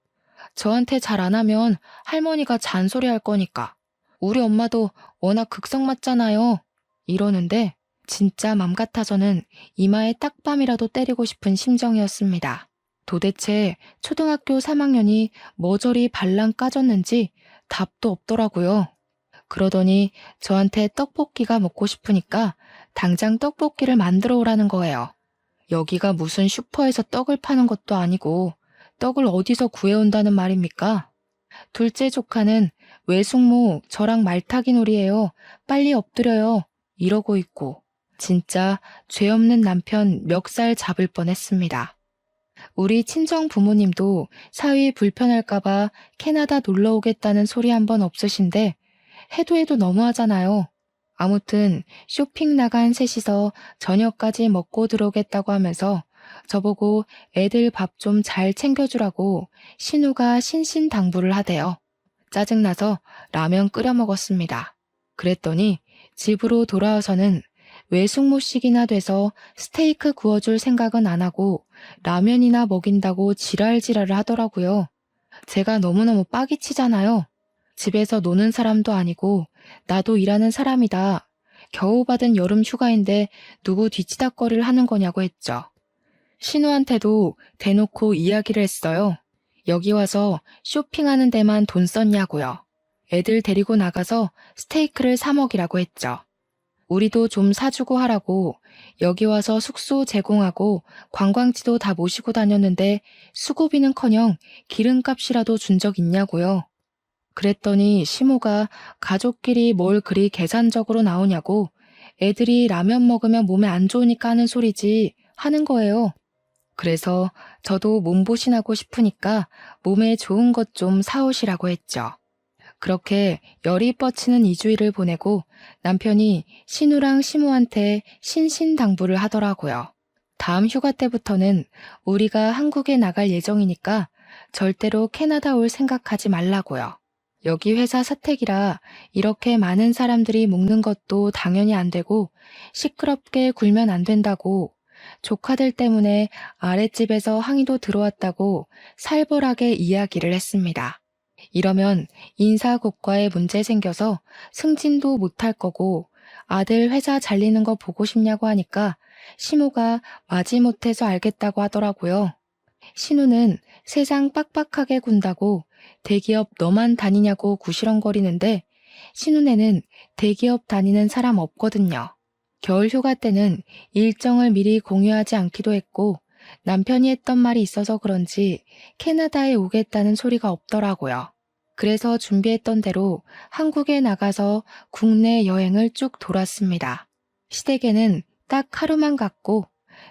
Speaker 1: 저한테 잘 안 하면 할머니가 잔소리할 거니까. 우리 엄마도 워낙 극성 맞잖아요. 이러는데 진짜 맘 같아서는 이마에 딱밤이라도 때리고 싶은 심정이었습니다. 도대체 초등학교 3학년이 뭐 저리 발랑 까졌는지 답도 없더라고요. 그러더니 저한테 떡볶이가 먹고 싶으니까 당장 떡볶이를 만들어 오라는 거예요. 여기가 무슨 슈퍼에서 떡을 파는 것도 아니고 떡을 어디서 구해온다는 말입니까? 둘째 조카는 외숙모 저랑 말타기 놀이에요. 빨리 엎드려요. 이러고 있고 진짜 죄 없는 남편 멱살 잡을 뻔했습니다. 우리 친정 부모님도 사위 불편할까봐 캐나다 놀러 오겠다는 소리 한 번 없으신데 해도 너무하잖아요. 아무튼 쇼핑 나간 셋이서 저녁까지 먹고 들어오겠다고 하면서 저보고 애들 밥 좀 잘 챙겨주라고 신우가 신신당부를 하대요. 짜증나서 라면 끓여 먹었습니다. 그랬더니 집으로 돌아와서는 외숙모식이나 돼서 스테이크 구워줄 생각은 안 하고 라면이나 먹인다고 지랄지랄을 하더라고요. 제가 너무너무 빡이 치잖아요. 집에서 노는 사람도 아니고 나도 일하는 사람이다. 겨우 받은 여름 휴가인데 누구 뒤치다꺼리를 하는 거냐고 했죠. 신우한테도 대놓고 이야기를 했어요. 여기 와서 쇼핑하는 데만 돈 썼냐고요. 애들 데리고 나가서 스테이크를 사 먹이라고 했죠. 우리도 좀 사주고 하라고 여기 와서 숙소 제공하고 관광지도 다 모시고 다녔는데 수고비는커녕 기름값이라도 준 적 있냐고요. 그랬더니 시모가 가족끼리 뭘 그리 계산적으로 나오냐고 애들이 라면 먹으면 몸에 안 좋으니까 하는 소리지 하는 거예요. 그래서 저도 몸보신하고 싶으니까 몸에 좋은 것 좀 사오시라고 했죠. 그렇게 열이 뻗치는 2주일을 보내고 남편이 신우랑 시모한테 신신당부를 하더라고요. 다음 휴가 때부터는 우리가 한국에 나갈 예정이니까 절대로 캐나다 올 생각하지 말라고요. 여기 회사 사택이라 이렇게 많은 사람들이 먹는 것도 당연히 안 되고 시끄럽게 굴면 안 된다고 조카들 때문에 아랫집에서 항의도 들어왔다고 살벌하게 이야기를 했습니다. 이러면 인사고과에 문제 생겨서 승진도 못할 거고 아들 회사 잘리는 거 보고 싶냐고 하니까 시모가 마지못해서 알겠다고 하더라고요. 신우는 세상 빡빡하게 군다고 대기업 너만 다니냐고 구시렁거리는데 신우네는 대기업 다니는 사람 없거든요. 겨울 휴가 때는 일정을 미리 공유하지 않기도 했고 남편이 했던 말이 있어서 그런지 캐나다에 오겠다는 소리가 없더라고요. 그래서 준비했던 대로 한국에 나가서 국내 여행을 쭉 돌았습니다. 시댁에는 딱 하루만 갔고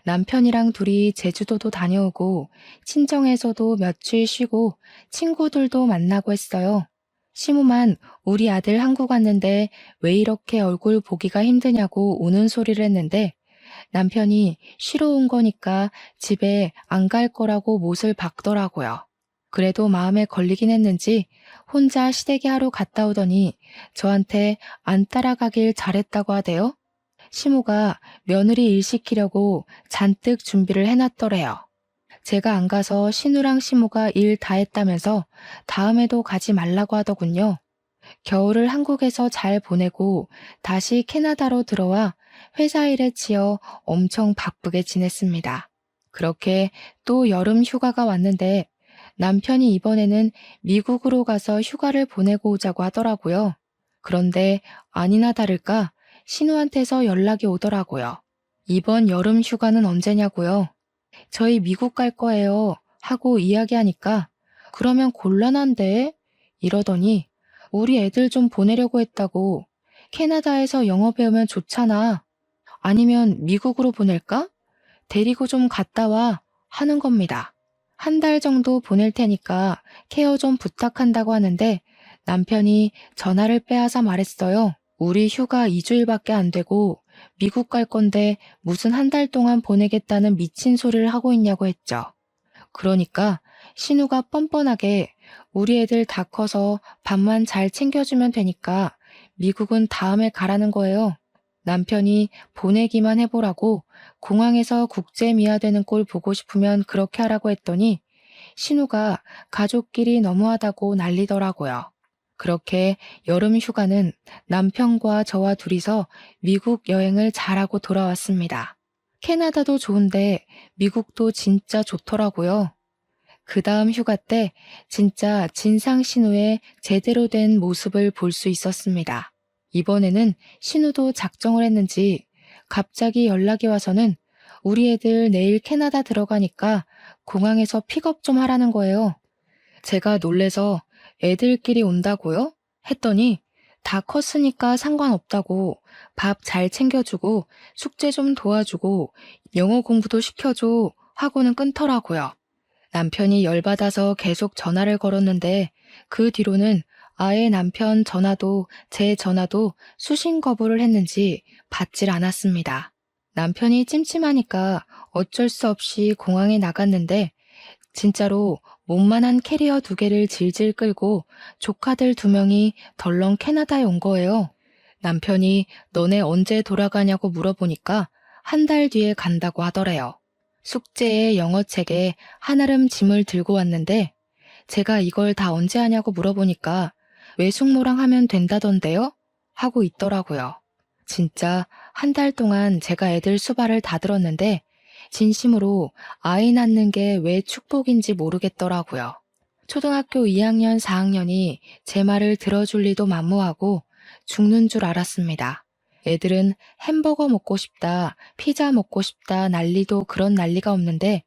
Speaker 1: 남편이랑 둘이 제주도도 다녀오고 친정에서도 며칠 쉬고 친구들도 만나고 했어요. 시모만 우리 아들 한국 왔는데 왜 이렇게 얼굴 보기가 힘드냐고 우는 소리를 했는데 남편이 쉬러 온 거니까 집에 안 갈 거라고 못을 박더라고요. 그래도 마음에 걸리긴 했는지 혼자 시댁에 하루 갔다 오더니 저한테 안 따라가길 잘했다고 하대요. 시모가 며느리 일 시키려고 잔뜩 준비를 해놨더래요. 제가 안 가서 신우랑 시모가 일 다 했다면서 다음에도 가지 말라고 하더군요. 겨울을 한국에서 잘 보내고 다시 캐나다로 들어와 회사 일에 치여 엄청 바쁘게 지냈습니다. 그렇게 또 여름 휴가가 왔는데 남편이 이번에는 미국으로 가서 휴가를 보내고 오자고 하더라고요. 그런데 아니나 다를까 신우한테서 연락이 오더라고요. 이번 여름 휴가는 언제냐고요? 저희 미국 갈 거예요 하고 이야기하니까 그러면 곤란한데? 이러더니 우리 애들 좀 보내려고 했다고 캐나다에서 영어 배우면 좋잖아. 아니면 미국으로 보낼까? 데리고 좀 갔다 와 하는 겁니다. 한 달 정도 보낼 테니까 케어 좀 부탁한다고 하는데 남편이 전화를 빼앗아 말했어요. 우리 휴가 2주일밖에 안 되고 미국 갈 건데 무슨 한 달 동안 보내겠다는 미친 소리를 하고 있냐고 했죠. 그러니까 신우가 뻔뻔하게 우리 애들 다 커서 밥만 잘 챙겨주면 되니까 미국은 다음에 가라는 거예요. 남편이 보내기만 해보라고 공항에서 국제 미아되는 꼴 보고 싶으면 그렇게 하라고 했더니 신우가 가족끼리 너무하다고 난리더라고요. 그렇게 여름 휴가는 남편과 저와 둘이서 미국 여행을 잘하고 돌아왔습니다. 캐나다도 좋은데 미국도 진짜 좋더라고요. 그 다음 휴가 때 진짜 진상 신우의 제대로 된 모습을 볼 수 있었습니다. 이번에는 신우도 작정을 했는지 갑자기 연락이 와서는 우리 애들 내일 캐나다 들어가니까 공항에서 픽업 좀 하라는 거예요. 제가 놀래서 애들끼리 온다고요? 했더니 다 컸으니까 상관없다고 밥 잘 챙겨주고 숙제 좀 도와주고 영어 공부도 시켜줘 하고는 끊더라고요. 남편이 열받아서 계속 전화를 걸었는데 그 뒤로는 아예 남편 전화도 제 전화도 수신 거부를 했는지 받질 않았습니다. 남편이 찜찜하니까 어쩔 수 없이 공항에 나갔는데 진짜로 몸만한 캐리어 2개를 질질 끌고 조카들 2명이 덜렁 캐나다에 온 거예요. 남편이 너네 언제 돌아가냐고 물어보니까 한 달 뒤에 간다고 하더래요. 숙제에 영어책에 한아름 짐을 들고 왔는데 제가 이걸 다 언제 하냐고 물어보니까 외숙모랑 하면 된다던데요? 하고 있더라고요. 진짜 한 달 동안 제가 애들 수발을 다 들었는데 진심으로 아이 낳는 게 왜 축복인지 모르겠더라고요. 초등학교 2학년, 4학년이 제 말을 들어줄 리도 만무하고 죽는 줄 알았습니다. 애들은 햄버거 먹고 싶다, 피자 먹고 싶다 난리도 그런 난리가 없는데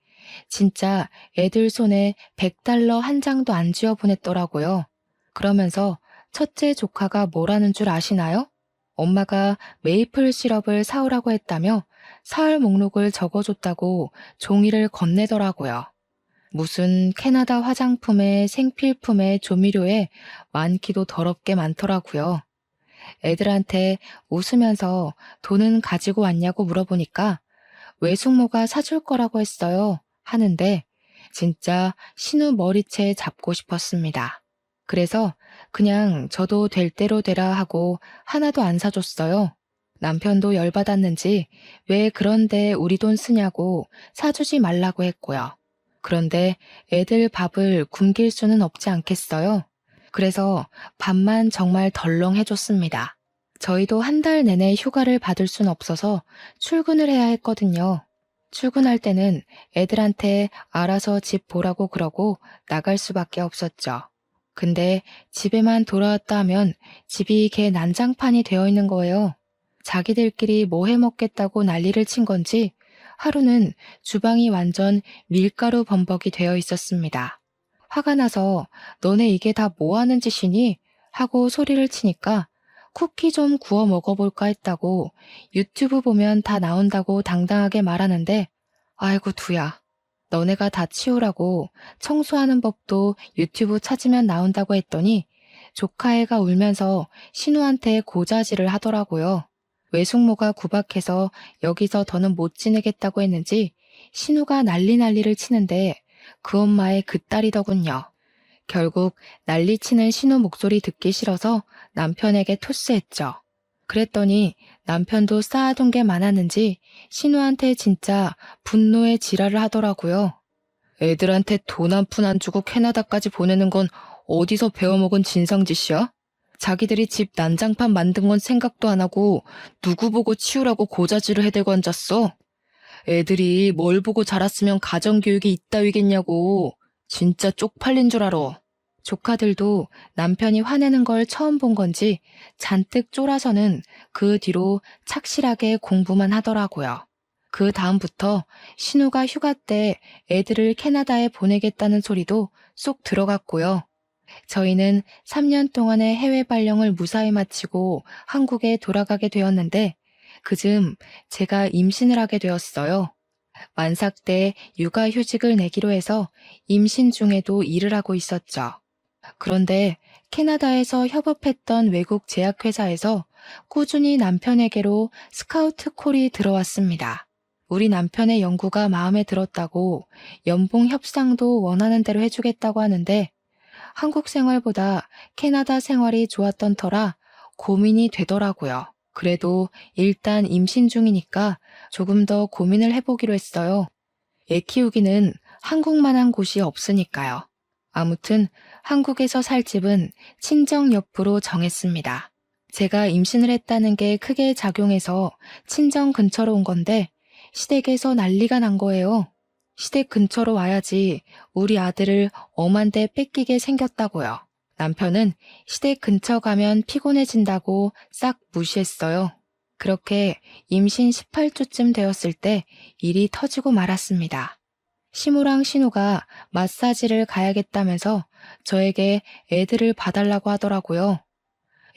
Speaker 1: 진짜 애들 손에 100달러 한 장도 안 쥐어 보냈더라고요. 그러면서 첫째 조카가 뭐라는 줄 아시나요? 엄마가 메이플 시럽을 사오라고 했다며 사흘 목록을 적어줬다고 종이를 건네더라고요. 무슨 캐나다 화장품에 생필품에 조미료에 많기도 더럽게 많더라고요. 애들한테 웃으면서 돈은 가지고 왔냐고 물어보니까 외숙모가 사줄 거라고 했어요. 하는데 진짜 신우 머리채 잡고 싶었습니다. 그래서 그냥 저도 될 대로 되라 하고 하나도 안 사줬어요. 남편도 열받았는지 왜 그런데 우리 돈 쓰냐고 사주지 말라고 했고요. 그런데 애들 밥을 굶길 수는 없지 않겠어요? 그래서 밥만 정말 덜렁 해줬습니다. 저희도 한 달 내내 휴가를 받을 순 없어서 출근을 해야 했거든요. 출근할 때는 애들한테 알아서 집 보라고 그러고 나갈 수밖에 없었죠. 근데 집에만 돌아왔다 하면 집이 개 난장판이 되어 있는 거예요. 자기들끼리 뭐 해 먹겠다고 난리를 친 건지 하루는 주방이 완전 밀가루 범벅이 되어 있었습니다. 화가 나서 너네 이게 다 뭐 하는 짓이니? 하고 소리를 치니까 쿠키 좀 구워 먹어볼까 했다고 유튜브 보면 다 나온다고 당당하게 말하는데 아이고 두야. 너네가 다 치우라고 청소하는 법도 유튜브 찾으면 나온다고 했더니 조카애가 울면서 신우한테 고자질을 하더라고요. 외숙모가 구박해서 여기서 더는 못 지내겠다고 했는지 신우가 난리를 치는데 그 엄마의 그 딸이더군요. 결국 난리치는 신우 목소리 듣기 싫어서 남편에게 토스했죠. 그랬더니 남편도 쌓아둔 게 많았는지 신우한테 진짜 분노의 지랄을 하더라고요. 애들한테 돈 한 푼 안 주고 캐나다까지 보내는 건 어디서 배워먹은 진상짓이야? 자기들이 집 난장판 만든 건 생각도 안 하고 누구 보고 치우라고 고자질을 해대고 앉았어? 애들이 뭘 보고 자랐으면 가정교육이 이따위겠냐고. 진짜 쪽팔린 줄 알아. 조카들도 남편이 화내는 걸 처음 본 건지 잔뜩 쫄아서는 그 뒤로 착실하게 공부만 하더라고요. 그 다음부터 신우가 휴가 때 애들을 캐나다에 보내겠다는 소리도 쏙 들어갔고요. 저희는 3년 동안의 해외 발령을 무사히 마치고 한국에 돌아가게 되었는데 그즈음 제가 임신을 하게 되었어요. 만삭 때 육아휴직을 내기로 해서 임신 중에도 일을 하고 있었죠. 그런데 캐나다에서 협업했던 외국 제약회사에서 꾸준히 남편에게로 스카우트 콜이 들어왔습니다. 우리 남편의 연구가 마음에 들었다고 연봉 협상도 원하는 대로 해주겠다고 하는데 한국 생활보다 캐나다 생활이 좋았던 터라 고민이 되더라고요. 그래도 일단 임신 중이니까 조금 더 고민을 해보기로 했어요. 애 키우기는 한국만한 곳이 없으니까요. 아무튼 한국에서 살 집은 친정 옆으로 정했습니다. 제가 임신을 했다는 게 크게 작용해서 친정 근처로 온 건데 시댁에서 난리가 난 거예요. 시댁 근처로 와야지 우리 아들을 엄한데 뺏기게 생겼다고요. 남편은 시댁 근처 가면 피곤해진다고 싹 무시했어요. 그렇게 임신 18주쯤 되었을 때 일이 터지고 말았습니다. 시무랑 신우가 마사지를 가야겠다면서 저에게 애들을 봐달라고 하더라고요.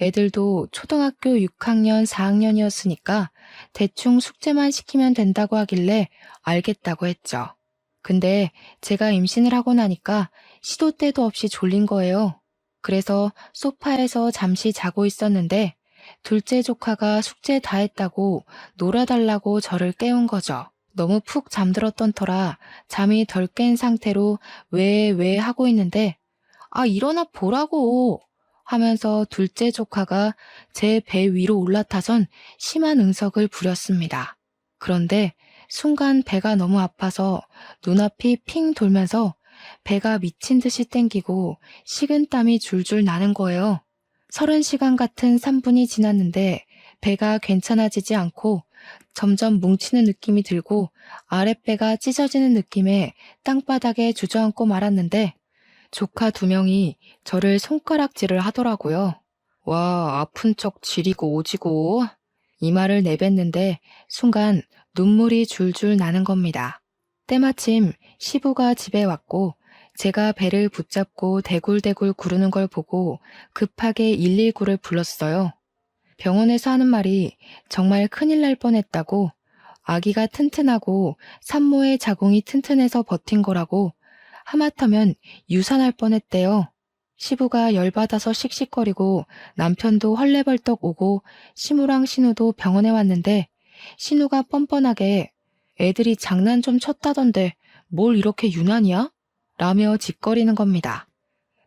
Speaker 1: 애들도 초등학교 6학년, 4학년이었으니까 대충 숙제만 시키면 된다고 하길래 알겠다고 했죠. 근데 제가 임신을 하고 나니까 시도 때도 없이 졸린 거예요. 그래서 소파에서 잠시 자고 있었는데 둘째 조카가 숙제 다 했다고 놀아달라고 저를 깨운 거죠. 너무 푹 잠들었던 터라 잠이 덜 깬 상태로 왜 하고 있는데 아 일어나 보라고 하면서 둘째 조카가 제 배 위로 올라타선 심한 응석을 부렸습니다. 그런데 순간 배가 너무 아파서 눈앞이 핑 돌면서 배가 미친 듯이 땡기고 식은땀이 줄줄 나는 거예요. 30시간 같은 3분이 지났는데 배가 괜찮아지지 않고 점점 뭉치는 느낌이 들고 아랫배가 찢어지는 느낌에 땅바닥에 주저앉고 말았는데 조카 2명이 저를 손가락질을 하더라고요. 와, 아픈 척 지리고 오지고. 이 말을 내뱉는데 순간 눈물이 줄줄 나는 겁니다. 때마침 시부가 집에 왔고 제가 배를 붙잡고 대굴대굴 구르는 걸 보고 급하게 119를 불렀어요. 병원에서 하는 말이 정말 큰일 날 뻔했다고 아기가 튼튼하고 산모의 자궁이 튼튼해서 버틴 거라고 하마터면 유산할 뻔했대요. 시부가 열받아서 씩씩거리고 남편도 헐레벌떡 오고 시무랑 신우도 병원에 왔는데 신우가 뻔뻔하게 애들이 장난 좀 쳤다던데 뭘 이렇게 유난이야? 라며 짓거리는 겁니다.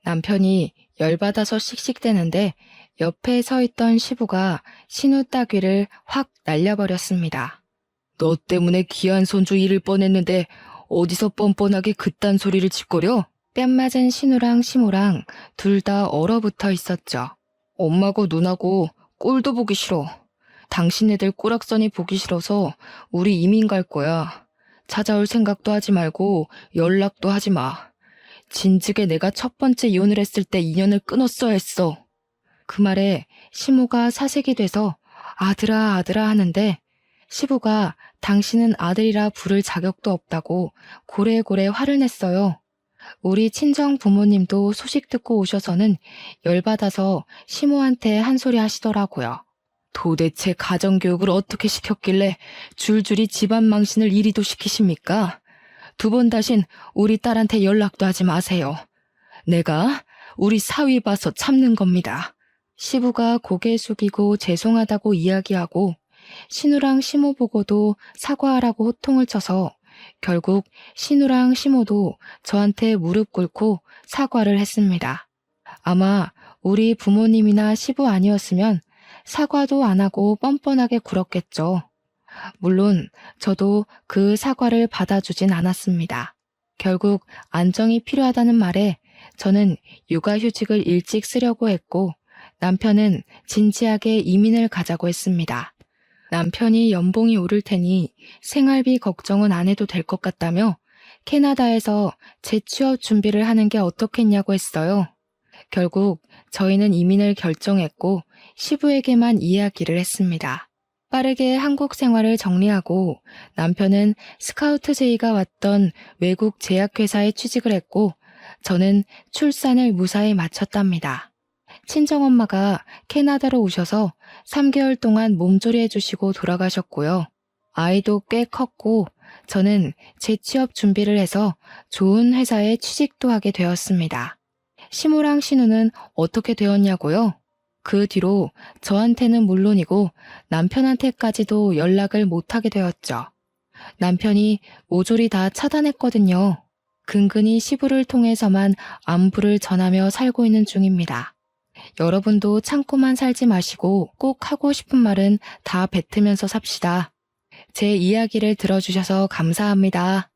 Speaker 1: 남편이 열받아서 씩씩대는데 옆에 서 있던 시부가 신우 따귀를 확 날려버렸습니다. 너 때문에 귀한 손주 잃을 뻔했는데 어디서 뻔뻔하게 그딴 소리를 짓거려? 뺨 맞은 신우랑 시무랑 둘 다 얼어붙어 있었죠. 엄마고 누나고 꼴도 보기 싫어. 당신네들 꼬락서니 보기 싫어서 우리 이민 갈 거야. 찾아올 생각도 하지 말고 연락도 하지 마. 진즉에 내가 첫 번째 이혼을 했을 때 인연을 끊었어야 했어. 그 말에 시무가 사색이 돼서 아들아 아들아 하는데 시부가 당신은 아들이라 부를 자격도 없다고 고래고래 화를 냈어요. 우리 친정 부모님도 소식 듣고 오셔서는 열받아서 시모한테 한 소리 하시더라고요. 도대체 가정교육을 어떻게 시켰길래 줄줄이 집안 망신을 이리도 시키십니까? 2번 다신 우리 딸한테 연락도 하지 마세요. 내가 우리 사위 봐서 참는 겁니다. 시부가 고개 숙이고 죄송하다고 이야기하고 신우랑 시모 보고도 사과하라고 호통을 쳐서 결국 신우랑 시모도 저한테 무릎 꿇고 사과를 했습니다. 아마 우리 부모님이나 시부 아니었으면 사과도 안 하고 뻔뻔하게 굴었겠죠. 물론 저도 그 사과를 받아주진 않았습니다. 결국 안정이 필요하다는 말에 저는 육아휴직을 일찍 쓰려고 했고 남편은 진지하게 이민을 가자고 했습니다. 남편이 연봉이 오를 테니 생활비 걱정은 안 해도 될 것 같다며 캐나다에서 재취업 준비를 하는 게 어떻겠냐고 했어요. 결국 저희는 이민을 결정했고 시부에게만 이야기를 했습니다. 빠르게 한국 생활을 정리하고 남편은 스카우트 제의가 왔던 외국 제약회사에 취직을 했고 저는 출산을 무사히 마쳤답니다. 친정엄마가 캐나다로 오셔서 3개월 동안 몸조리 해주시고 돌아가셨고요. 아이도 꽤 컸고 저는 재취업 준비를 해서 좋은 회사에 취직도 하게 되었습니다. 시무랑 신우는 어떻게 되었냐고요? 그 뒤로 저한테는 물론이고 남편한테까지도 연락을 못하게 되었죠. 남편이 모조리 다 차단했거든요. 근근히 시부를 통해서만 안부를 전하며 살고 있는 중입니다. 여러분도 참고만 살지 마시고 꼭 하고 싶은 말은 다 뱉으면서 삽시다. 제 이야기를 들어주셔서 감사합니다.